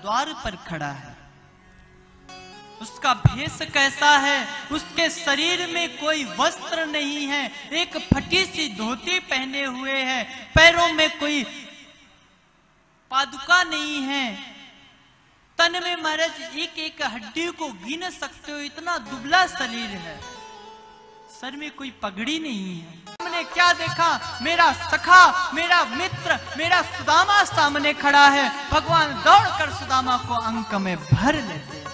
द्वार पर खड़ा है। उसका भेष कैसा है? उसके शरीर में कोई वस्त्र नहीं है, एक फटी सी धोती पहने हुए है, पैरों में कोई पादुका नहीं है, तन में महाराज एक एक हड्डी को गिन सकते हो, इतना दुबला शरीर है, सर में कोई पगड़ी नहीं है। हमने क्या देखा? मेरा सखा, मेरा मित्र, मेरा सुदामा सामने खड़ा है। भगवान दौड़कर सुदामा को अंक में भर लेते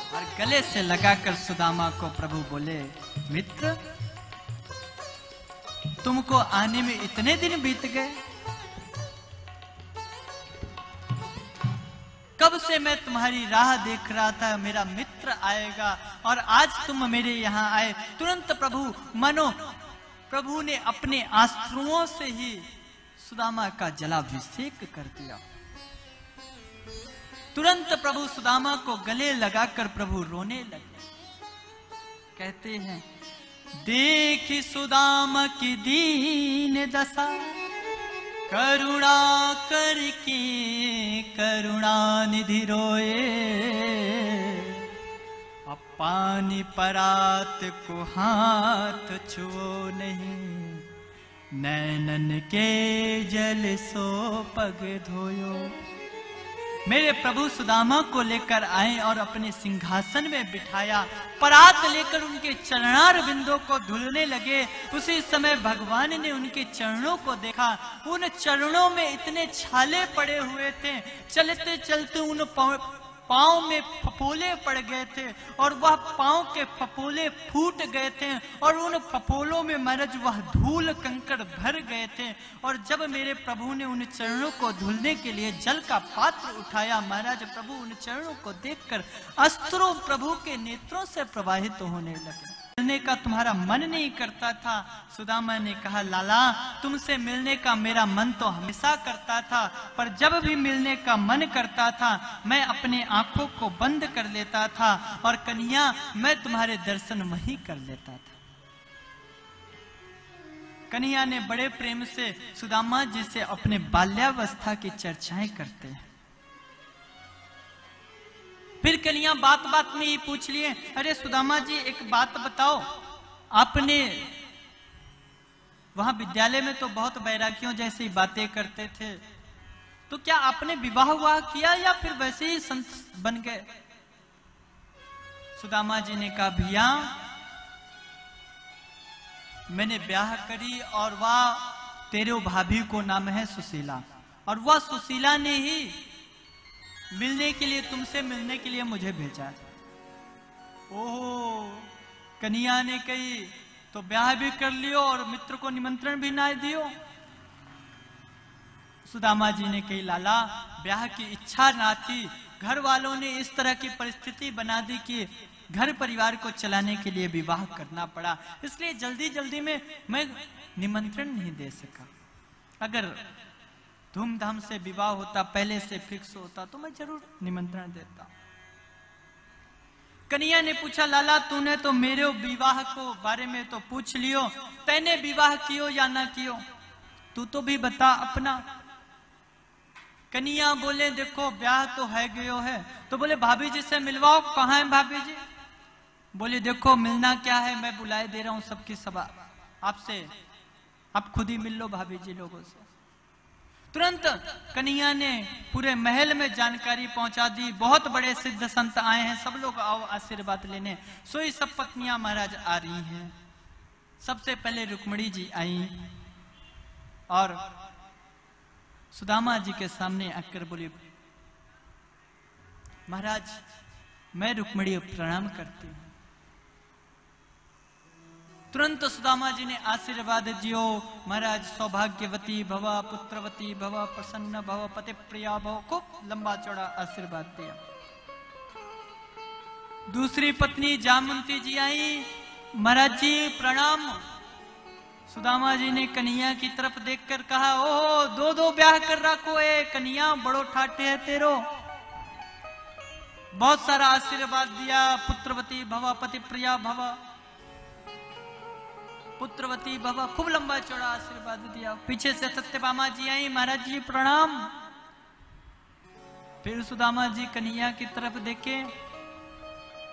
और गले से लगाकर सुदामा को प्रभु बोले, मित्र तुमको आने में इतने दिन बीत गए, कब से मैं तुम्हारी राह देख रहा था, मेरा मित्र आएगा, और आज तुम मेरे यहाँ आए। तुरंत प्रभु ने अपने आश्रुओं से ही सुदामा का जलाभिषेक कर दिया। तुरंत प्रभु सुदामा को गले लगाकर प्रभु रोने लगे। कहते हैं, देखी सुदामा की दीन दशा, करुणा करके करुणा निधि रोए, अब पानी परात को हाथ छुओ नहीं, नैनन के जल सो पग धोयो। मेरे प्रभु सुदामा को लेकर आए और अपने सिंहासन में बिठाया, परात लेकर उनके चरणार बिंदों को धुलने लगे। उसी समय भगवान ने उनके चरणों को देखा, उन चरणों में इतने छाले पड़े हुए थे, चलते चलते उन पांव में फफोले पड़ गए थे और वह पांव के फफोले फूट गए थे और उन फफोलों में महाराज वह धूल कंकड़ भर गए थे। और जब मेरे प्रभु ने उन चरणों को धुलने के लिए जल का पात्र उठाया, महाराज प्रभु उन चरणों को देखकर अश्रु प्रभु के नेत्रों से प्रवाहित होने लगे। मिलने का तुम्हारा मन नहीं करता था? सुदामा ने कहा, लाला तुमसे मिलने का मेरा मन तो हमेशा करता था, पर जब भी मिलने का मन करता था मैं अपने आंखों को बंद कर लेता था और कन्हैया मैं तुम्हारे दर्शन वहीं कर लेता था। कन्हैया ने बड़े प्रेम से सुदामा जी से अपने बाल्यावस्था की चर्चाएं करते हैं। फिर कन्हैया बात बात में ही पूछ लिए, अरे सुदामा जी एक बात बताओ, आपने वहां विद्यालय में तो बहुत बैरागियों जैसी बातें करते थे, तो क्या आपने विवाह हुआ किया या फिर वैसे ही संत बन गए? सुदामा जी ने कहा, भैया मैंने ब्याह करी और वह तेरे भाभी को नाम है सुशीला, और वह सुशीला ने ही मिलने के लिए, तुमसे मिलने के लिए मुझे भेजा। ओहो, कन्हैया ने कही तो ब्याह भी कर लियो और मित्र को निमंत्रण भी ना दियो। सुदामा जी ने कही, लाला ब्याह की इच्छा ना थी, घर वालों ने इस तरह की परिस्थिति बना दी कि घर परिवार को चलाने के लिए विवाह करना पड़ा, इसलिए जल्दी जल्दी में मैं निमंत्रण नहीं दे सका। अगर धूमधाम से विवाह होता, पहले से फिक्स होता, तो मैं जरूर निमंत्रण देता। कन्हैया ने पूछा, लाला तूने तो मेरे विवाह को बारे में तो पूछ लियो, तैने विवाह कियो या ना कियो, तू तो भी बता अपना। कन्हैया बोले, देखो ब्याह तो है गयो है। तो बोले भाभी जी से मिलवाओ, कहाँ है भाभी जी? बोले देखो मिलना क्या है, मैं बुलाए दे रहा हूं सबकी सभा, आपसे आप खुद ही मिल लो भाभी जी लोगों से। तुरंत कन्हैया ने पूरे महल में जानकारी पहुंचा दी, बहुत बड़े सिद्ध संत आए हैं, सब लोग आओ आशीर्वाद लेने। सोई सब पत्नियां महाराज आ रही हैं। सबसे पहले रुक्मणी जी आई और सुदामा जी के सामने आकर बोली, महाराज मैं रुक्मणी प्रणाम करती हूं। तुरंत सुदामा जी ने आशीर्वाद दियो, महाराज सौभाग्यवती भव, पुत्रवती भव, प्रसन्न भव, पति प्रिया भव, खूब लंबा चौड़ा आशीर्वाद दिया। दूसरी पत्नी जामवंती जी आई, महाराज जी प्रणाम। सुदामा जी ने कन्हैया की तरफ देखकर कहा, ओहो दो दो ब्याह कर रखो है कन्हैया, बड़ो ठाटे है तेरो। बहुत सारा आशीर्वाद दिया, पुत्रवती भव, पति प्रिया भव, पुत्रवती भव, खूब लंबा चौड़ा आशीर्वाद दिया। पीछे से सत्यभामा जी आई, महाराज जी प्रणाम। फिर सुदामा जी कन्हैया की तरफ देखे।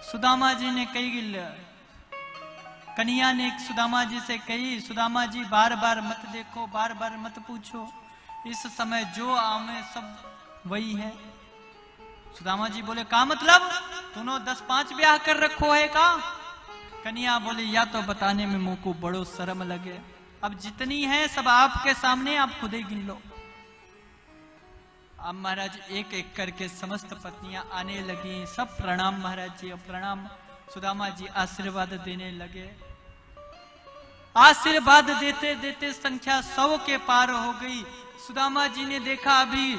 सुदामा जी ने कही, कन्हैया ने सुदामा जी से कही, सुदामा जी बार बार मत देखो, बार बार मत पूछो, इस समय जो आवे सब वही है। सुदामा जी बोले, का मतलब? तूने 10-5 ब्याह कर रखो है का? कन्हैया बोले, या तो बताने में मुंह को बड़ो शर्म लगे, अब जितनी है सब आपके सामने, आप खुद ही गिन लो। अब महाराज एक एक करके समस्त पत्नियां आने लगी, सब प्रणाम महाराज जी, प्रणाम। सुदामा जी आशीर्वाद देने लगे। आशीर्वाद देते देते संख्या 100 के पार हो गई। सुदामा जी ने देखा अभी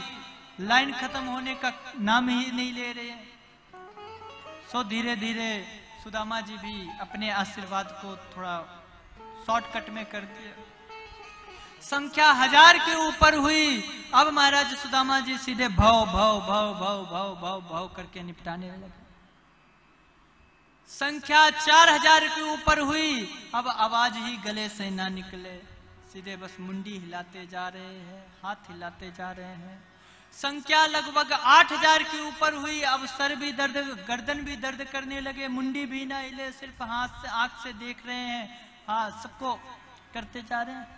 लाइन खत्म होने का नाम ही नहीं ले रहे, सो धीरे धीरे सुदामा जी भी अपने आशीर्वाद को थोड़ा शॉर्टकट में कर दिया। संख्या 1000 के ऊपर हुई। अब महाराज सुदामा जी सीधे भव भव भव भव भव भव भव करके निपटाने लगे। संख्या 4000 के ऊपर हुई। अब आवाज ही गले से ना निकले, सीधे बस मुंडी हिलाते जा रहे हैं, हाथ हिलाते जा रहे हैं। संख्या लगभग 8000 के ऊपर हुई। अब सर भी दर्द, गर्दन भी दर्द करने लगे, मुंडी भी ना हिले, सिर्फ हाथ से आंख से देख रहे हैं, हाँ सबको करते जा रहे हैं।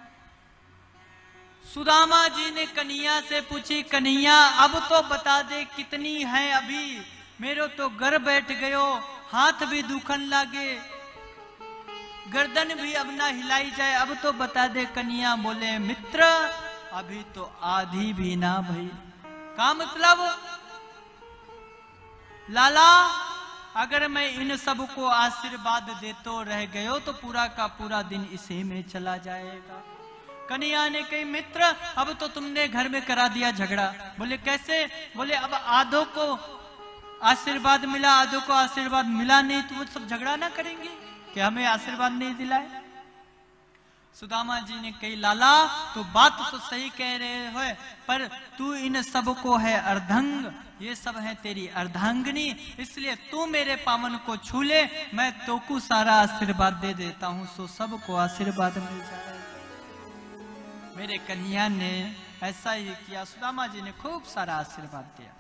सुदामा जी ने कन्हैया से पूछी, कन्हैया अब तो बता दे कितनी है अभी, मेरे तो घर बैठ गयो, हाथ भी दुखन लागे, गर्दन भी अब ना हिलाई जाए, अब तो बता दे। कन्हैया बोले, मित्र अभी तो आधी भी ना भई। का मतलब? लाला अगर मैं इन सब को आशीर्वाद देतो रह गयो तो पूरा का पूरा दिन इसी में चला जाएगा। कन्हैया ने कही, मित्र अब तो तुमने घर में करा दिया झगड़ा। बोले कैसे? बोले अब आधों को आशीर्वाद मिला, आधों को आशीर्वाद मिला नहीं, तो वो सब झगड़ा ना करेंगे कि हमें आशीर्वाद नहीं दिलाए। सुदामा जी ने कही, लाला तो बात तो सही कह रहे हो, पर तू इन सब को है अर्धंग, ये सब है तेरी अर्धांगिनी, इसलिए तू मेरे पावन को छू ले, मैं तो को सारा आशीर्वाद दे देता हूं, सो सबको आशीर्वाद मिल जाएगा। मेरे कन्हैया ने ऐसा ही किया, सुदामा जी ने खूब सारा आशीर्वाद दिया।